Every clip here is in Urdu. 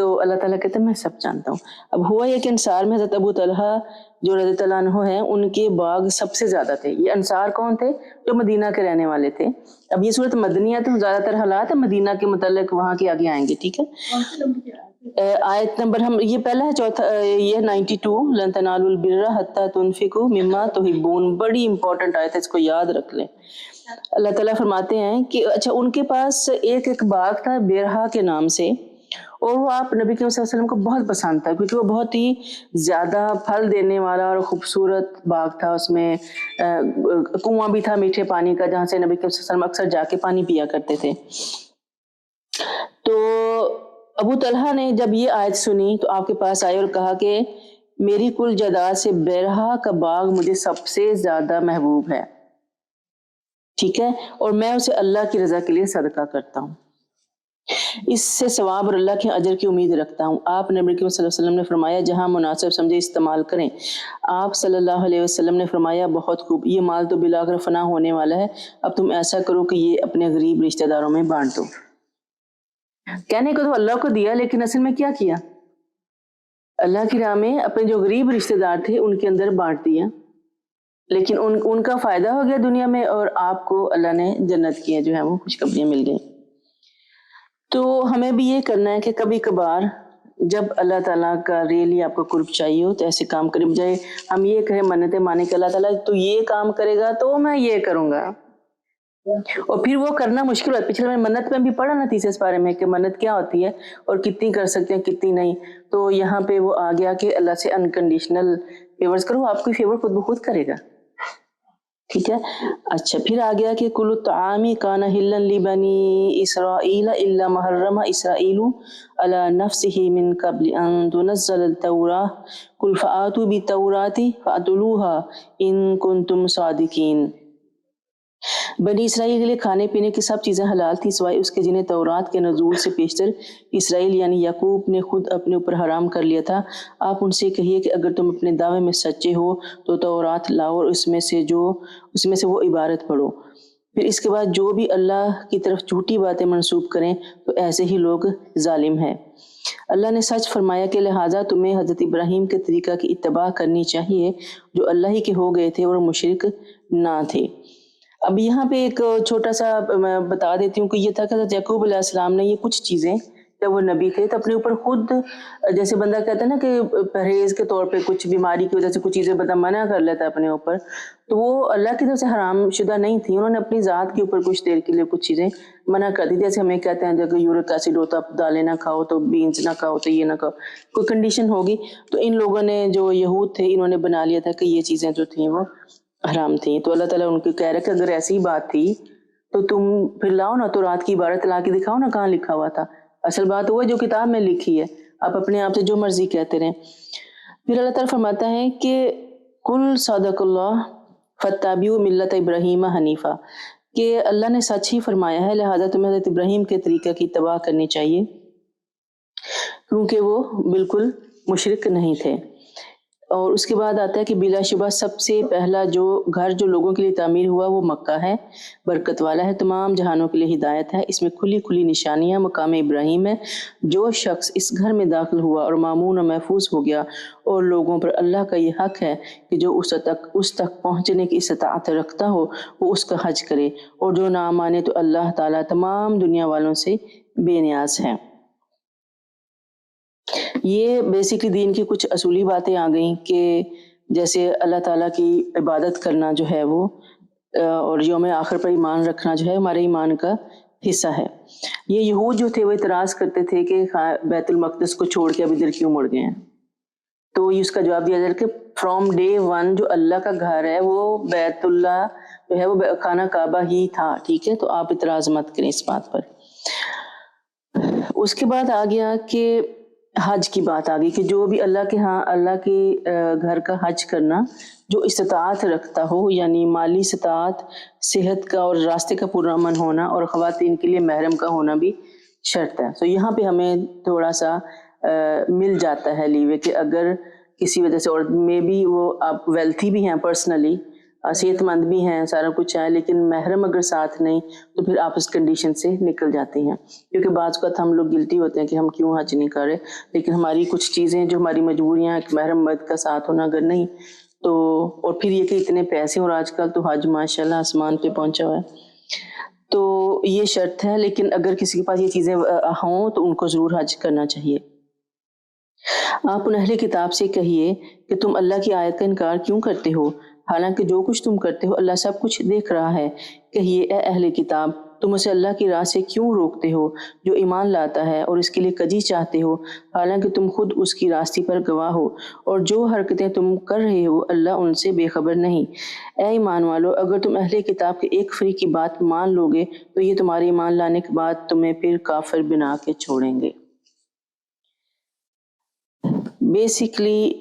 تو اللہ تعالیٰ کہتے ہیں میں سب جانتا ہوں. اب ہوا یہ کہ انصار میں حضرت ابو طلحہ جو رضی اللہ عنہ ہیں ان کے باغ سب سے زیادہ تھے. یہ انصار کون تھے؟ جو مدینہ کے رہنے والے تھے. اب یہ صورت مدنیہ تو زیادہ تر حالات مدینہ کے متعلق وہاں کے آگے آئیں گے. ٹھیک ہے، آیت نمبر ہم یہ پہلا ہے، چوتھا یہ 92 لن تنالوا البر حتی تنفقوا مما تحبون. بڑی امپورٹنٹ آیت ہے، اس کو یاد رکھ لیں. اللہ تعالیٰ فرماتے ہیں کہ اچھا ان کے پاس ایک باغ تھا بیرہا کے نام سے، اور وہ آپ نبی کریم صلی اللہ علیہ وسلم کو بہت پسند تھا کیونکہ وہ بہت ہی زیادہ پھل دینے والا اور خوبصورت باغ تھا. اس میں کنواں بھی تھا میٹھے پانی کا جہاں سے نبی کریم صلی اللہ علیہ وسلم اکثر جا کے پانی پیا کرتے تھے. تو ابو طلحہ نے جب یہ آیت سنی تو آپ کے پاس آئے اور کہا کہ میری کل جائیداد سے بیرہا کا باغ مجھے سب سے زیادہ محبوب ہے. ٹھیک ہے، اور میں اسے اللہ کی رضا کے لیے صدقہ کرتا ہوں، اس سے ثواب اور اللہ کے اجر کی امید رکھتا ہوں. آپ نبی کریم صلی اللہ علیہ وسلم نے فرمایا جہاں مناسب سمجھے استعمال کریں. آپ صلی اللہ علیہ وسلم نے فرمایا بہت خوب، یہ مال تو بلاخر فنا ہونے والا ہے، اب تم ایسا کرو کہ یہ اپنے غریب رشتہ داروں میں بانٹ دو. کہنے کو تو اللہ کو دیا، لیکن اصل میں کیا کیا؟ اللہ کی راہ میں اپنے جو غریب رشتہ دار تھے ان کے اندر بانٹ دیا، لیکن ان کا فائدہ ہو گیا دنیا میں، اور آپ کو اللہ نے جنت کی جو ہے وہ خوشخبریاں مل گئی. تو ہمیں بھی یہ کرنا ہے کہ کبھی کبھار جب اللہ تعالیٰ کا ریلی آپ کو قرب چاہیے ہو تو ایسے کام کرے، بجائے ہم یہ کہیں منتیں مانے کہ اللہ تعالیٰ تو یہ کام کرے گا تو میں یہ کروں گا، اور پھر وہ کرنا مشکل ہوتا ہے. پچھلے میں منت میں بھی پڑھا نا تیسرے پارے میں کہ منت کیا ہوتی ہے اور کتنی کر سکتے ہیں کتنی نہیں. تو یہاں پہ وہ آ گیا کہ اللہ سے انکنڈیشنل فیورز کرو، آپ کو فیور خود بخود کرے گا. ٹھیک ہے. اچھا پھر آ گیا کہ کل الطعام کان حلا لبنی اسرائیل الا ما حرم اسرائیل علی نفسہ من قبل ان تنزل التوراۃ قل فآتوا بالتوراۃ فاتلوها ان کنتم صادقین. بنی اسرائیل کے لیے کھانے پینے کی سب چیزیں حلال تھی سوائے اس کے جنہیں تورات کے نزول سے پیشتر اسرائیل یعنی یعقوب نے خود اپنے اوپر حرام کر لیا تھا. آپ ان سے کہیے کہ اگر تم اپنے دعوے میں سچے ہو تو تورات لاؤ اور اس میں سے وہ عبارت پڑھو. پھر اس کے بعد جو بھی اللہ کی طرف جھوٹی باتیں منسوب کریں تو ایسے ہی لوگ ظالم ہیں. اللہ نے سچ فرمایا کہ لہٰذا تمہیں حضرت ابراہیم کے طریقہ کی اتباع کرنی چاہیے جو اللہ ہی کے ہو گئے تھے اور مشرک نہ تھے. اب یہاں پہ ایک چھوٹا سا میں بتا دیتی ہوں کہ یہ تھا کہ حضرت یعقوب علیہ السلام نے یہ کچھ چیزیں جب وہ نبی تھے تو اپنے اوپر خود، جیسے بندہ کہتا ہے نا کہ پرہیز کے طور پہ کچھ بیماری کی وجہ سے کچھ چیزیں بندہ منع کر لیتا ہے اپنے اوپر، تو وہ اللہ کی طرف سے حرام شدہ نہیں تھیں. انہوں نے اپنی ذات کے اوپر کچھ دیر کے لیے کچھ چیزیں منع کر دی. جیسے ہمیں کہتے ہیں جب یورک ایسڈ ہوتا دالیں نہ کھاؤ تو بینز نہ کھاؤ تو یہ نہ کھاؤ، کوئی کنڈیشن ہوگی. تو ان لوگوں نے جو یہود تھے انہوں نے بنا لیا تھا کہ یہ چیزیں جو تھیں وہ حرام تھیں. تو اللہ تعالیٰ ان کو کہہ رہا کہ اگر ایسی بات تھی تو تم پھر لاؤ نا، تو رات کی عبارت لا کے دکھاؤ نا کہاں لکھا ہوا تھا. اصل بات وہ جو کتاب میں لکھی ہے، آپ اپنے آپ سے جو مرضی کہتے رہیں. پھر اللہ تعالیٰ فرماتا ہے کہ کل صدق اللہ فتابعوا ملت ابراہیم حنیفہ، کہ اللہ نے سچ ہی فرمایا ہے لہذا تمہیں حضرت ابراہیم کے طریقہ کی اتباع کرنی چاہیے کیونکہ وہ بالکل مشرک نہیں تھے. اور اس کے بعد آتا ہے کہ بلا شبہ سب سے پہلا جو گھر جو لوگوں کے لیے تعمیر ہوا وہ مکہ ہے، برکت والا ہے، تمام جہانوں کے لیے ہدایت ہے، اس میں کھلی کھلی نشانیاں مقام ابراہیم ہے. جو شخص اس گھر میں داخل ہوا اور مامون و محفوظ ہو گیا، اور لوگوں پر اللہ کا یہ حق ہے کہ جو اس تک پہنچنے کی استطاعت رکھتا ہو وہ اس کا حج کرے، اور جو نہ مانے تو اللہ تعالیٰ تمام دنیا والوں سے بے نیاز ہے. یہ بیسکلی دین کی کچھ اصولی باتیں آ گئیں کہ جیسے اللہ تعالیٰ کی عبادت کرنا جو ہے وہ، اور یوم آخر پر ایمان رکھنا جو ہے ہمارے ایمان کا حصہ ہے. یہ یہود جو تھے وہ اعتراض کرتے تھے کہ بیت المقدس کو چھوڑ کے اب ادھر کیوں مڑ گئے ہیں. تو اس کا جواب دیا جائے کہ فرام ڈے ون جو اللہ کا گھر ہے وہ بیت اللہ جو ہے وہ خانہ کعبہ ہی تھا. ٹھیک ہے، تو آپ اعتراض مت کریں اس بات پر. اس کے بعد آ گیا کہ حج کی بات آ گئی کہ جو بھی اللہ کے اللہ کے گھر کا حج کرنا جو استطاعت رکھتا ہو، یعنی مالی استطاعت، صحت کا اور راستے کا پرامن ہونا، اور خواتین کے لیے محرم کا ہونا بھی شرط ہے. تو یہاں پہ ہمیں تھوڑا سا مل جاتا ہے لیوے کہ اگر کسی وجہ سے، اور میں بھی وہ آپ ویلتھی بھی ہیں پرسنلی صحت مند بھی ہیں، سارا کچھ ہے، لیکن محرم اگر ساتھ نہیں تو پھر آپ اس کنڈیشن سے نکل جاتے ہیں. کیونکہ بعض اوقات ہم لوگ گلٹی ہوتے ہیں کہ ہم کیوں حج نہیں کر رہے، لیکن ہماری کچھ چیزیں جو ہماری مجبوریاں، ایک محرم مرد کا ساتھ ہونا اگر نہیں تو، اور پھر یہ کہ اتنے پیسے، اور آج کل تو حج ماشاءاللہ آسمان پہ پہنچا ہوا ہے، تو یہ شرط ہے. لیکن اگر کسی کے پاس یہ چیزیں ہوں تو ان کو ضرور حج کرنا چاہیے. آپ ان اہل کتاب سے کہیے کہ تم اللہ کی آیت کا انکار کیوں کرتے ہو، حالانکہ جو کچھ تم کرتے ہو اللہ سب کچھ دیکھ رہا ہے. کہیے اے اہل کتاب، تم اسے اللہ کی راہ سے کیوں روکتے ہو جو ایمان لاتا ہے، اور اس کے لیے کجی چاہتے ہو، حالانکہ تم خود اس کی راستی پر گواہ ہو، اور جو حرکتیں تم کر رہے ہو اللہ ان سے بے خبر نہیں. اے ایمان والو، اگر تم اہل کتاب کے ایک فریق کی بات مان لو گے تو یہ تمہارے ایمان لانے کے بعد تمہیں پھر کافر بنا کے چھوڑیں گے. بیسیکلی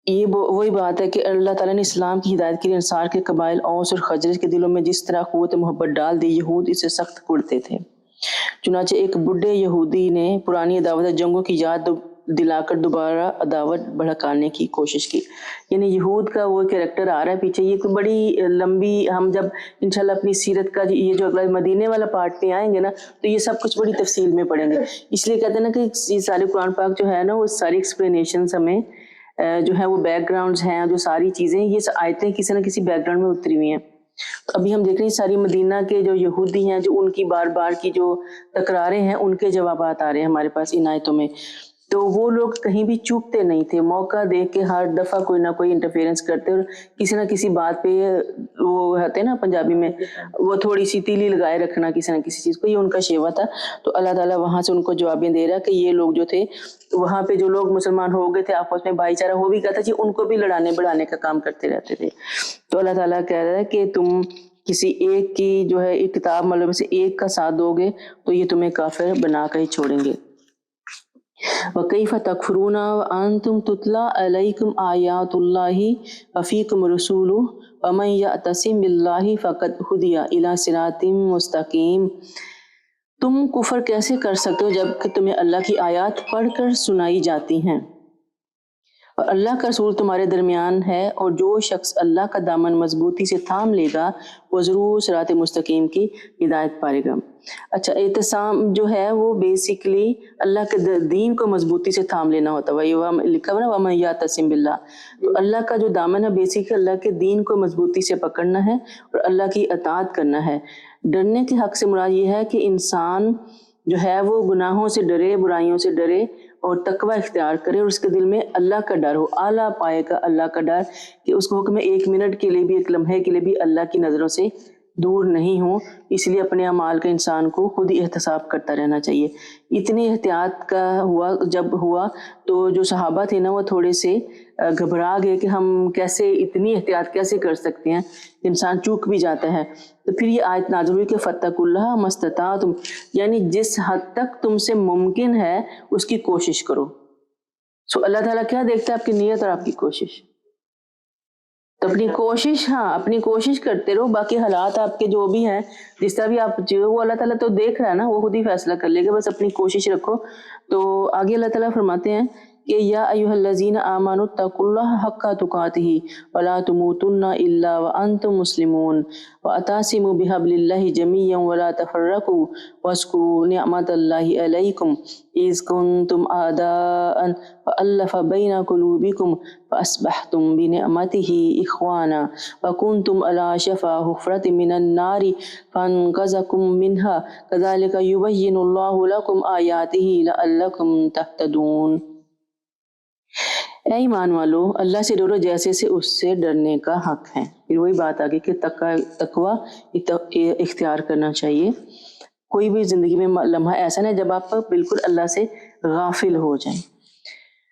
یہ وہی بات ہے کہ اللہ تعالیٰ نے اسلام کی ہدایت کے لیے انصار کے قبائل اوس اور خزرج کے دلوں میں جس طرح قوت محبت ڈال دی، یہود اسے سخت کڑتے تھے. چنانچہ ایک بڈھے یہودی نے پرانی عداوت جنگوں کی یاد دلا کر دوبارہ عداوت بھڑکانے کی کوشش کی. یعنی یہود کا وہ کریکٹر آ رہا ہے پیچھے. یہ کوئی بڑی لمبی، ہم جب انشاءاللہ اپنی سیرت کا یہ جو اگلا مدینے والا پارٹ پہ آئیں گے نا تو یہ سب کچھ بڑی تفصیل میں پڑھیں گے. اس لیے کہتے ہیں نا کہ یہ سارے قرآن پاک جو ہے نا وہ ساری ایکسپلینیشنز ہمیں جو ہے وہ بیک گراؤنڈز ہیں، جو ساری چیزیں یہ آیتیں کسی نہ کسی بیک گراؤنڈ میں اتری ہوئی ہیں. ابھی ہم دیکھ رہے ہیں ساری مدینہ کے جو یہودی ہیں، جو ان کی بار بار کی جو تکراریں ہیں، ان کے جوابات آ رہے ہیں ہمارے پاس ان آیتوں میں. تو وہ لوگ کہیں بھی چوکتے نہیں تھے، موقع دیکھ کے ہر دفعہ کوئی نہ کوئی انٹرفیئرنس کرتے، اور کسی نہ کسی بات پہ وہ ہوتے ہیں نا پنجابی میں وہ تھوڑی سی تیلی لگائے رکھنا کسی نہ کسی چیز کو، یہ ان کا شیوا تھا. تو اللہ تعالیٰ وہاں سے ان کو جوابیں دے رہا کہ یہ لوگ جو تھے وہاں پہ، جو لوگ مسلمان ہو گئے تھے آپس میں بھائی چارہ ہو بھی گیا تھا جی، ان کو بھی لڑانے بڑھانے کا کام کرتے رہتے تھے. تو اللہ تعالیٰ کہہ رہا ہے کہ تم کسی ایک کی جو ہے ایک کتاب میں سے ایک کا ساتھ دو گے تو یہ تمہیں کافر بنا کر ہی چھوڑیں گے. وَكَيْفَ تَكْفُرُونَ وَأَنْتُمْ تُتْلَى عَلَيْكُمْ آيَاتُ اللَّهِ وَفِيكُمْ رَسُولُهُ وَمَنْ يَعْتَصِمْ بِاللَّهِ فَقَدْ هُدِيَ إِلَى صِرَاطٍ مُسْتَقِيمٍ. تم کفر کیسے کر سکتے ہو جب کہ تمہیں اللہ کی آیات پڑھ کر سنائی جاتی ہیں اور اللہ کا رسول تمہارے درمیان ہے، اور جو شخص اللہ کا دامن مضبوطی سے تھام لے گا وہ ضرور صراط مستقیم کی ہدایت پائے گا. اچھا، اعتصام جو ہے وہ بیسیکلی اللہ کے دین کو مضبوطی سے تھام لینا ہوتا ہے. وہ لکھا ہوا نا وَمَن يَعْتَصِم بِاللَّهِ، تو اللہ کا جو دامن ہے بیسیکلی اللہ کے دین کو مضبوطی سے پکڑنا ہے اور اللہ کی اطاعت کرنا ہے. ڈرنے کے حق سے مراد یہ ہے کہ انسان جو ہے وہ گناہوں سے ڈرے، برائیوں سے ڈرے اور تقوی اختیار کرے، اور اس کے دل میں اللہ کا ڈر ہو، اعلیٰ پائے کا اللہ کا ڈر، کہ اس کو حکم ایک منٹ کے لیے بھی، ایک لمحے کے لیے بھی اللہ کی نظروں سے دور نہیں ہوں. اس لیے اپنے اعمال کا انسان کو خود ہی احتساب کرتا رہنا چاہیے. اتنی احتیاط کا جب ہوا تو جو صحابہ تھے نا وہ تھوڑے سے گھبرا گئے کہ ہم کیسے اتنی احتیاط کیسے کر سکتے ہیں، انسان چوک بھی جاتا ہے. تو پھر یہ آیت نازل ہوئی کہ فَاتَّقُوا اللَّهَ مَا اسْتَطَعْتُمْ، یعنی جس حد تک تم سے ممکن ہے اس کی کوشش کرو. سو اللہ تعالیٰ کیا دیکھتا ہے؟ آپ کی نیت اور آپ کی کوشش. تو اپنی کوشش، اپنی کوشش کرتے رہو، باقی حالات آپ کے جو بھی ہیں جس طرح بھی آپ جو، وہ اللہ تعالیٰ تو دیکھ رہا ہے نا، وہ خود ہی فیصلہ کر لے گا، بس اپنی کوشش رکھو. تو آگے اللہ تعالیٰ فرماتے ہیں کہ یا ایھا الذین آمنوا اتقوا اللہ حق تقاتہ ولا تموتن الا وانتم مسلمون واعتصموا بحبل اللہ جميعا ولا تفرقوا واذکروا نعمت اللہ علیکم اذ کنتم اعداء فألف بین قلوبکم فاصبحتم بنعمتہ اخوانا وکنتم علی شفا حفرۃ من النار فانقذکم منہا کذالک یبین اللہ لکم آیاتہ لعلکم تہتدون. اے ایمان والو، اللہ سے ڈرو جیسے سے اس سے ڈرنے کا حق ہے. پھر وہی بات آگے کہ تقوی اختیار کرنا چاہیے. کوئی بھی زندگی میں لمحہ ایسا نہیں جب آپ بالکل اللہ سے غافل ہو جائیں.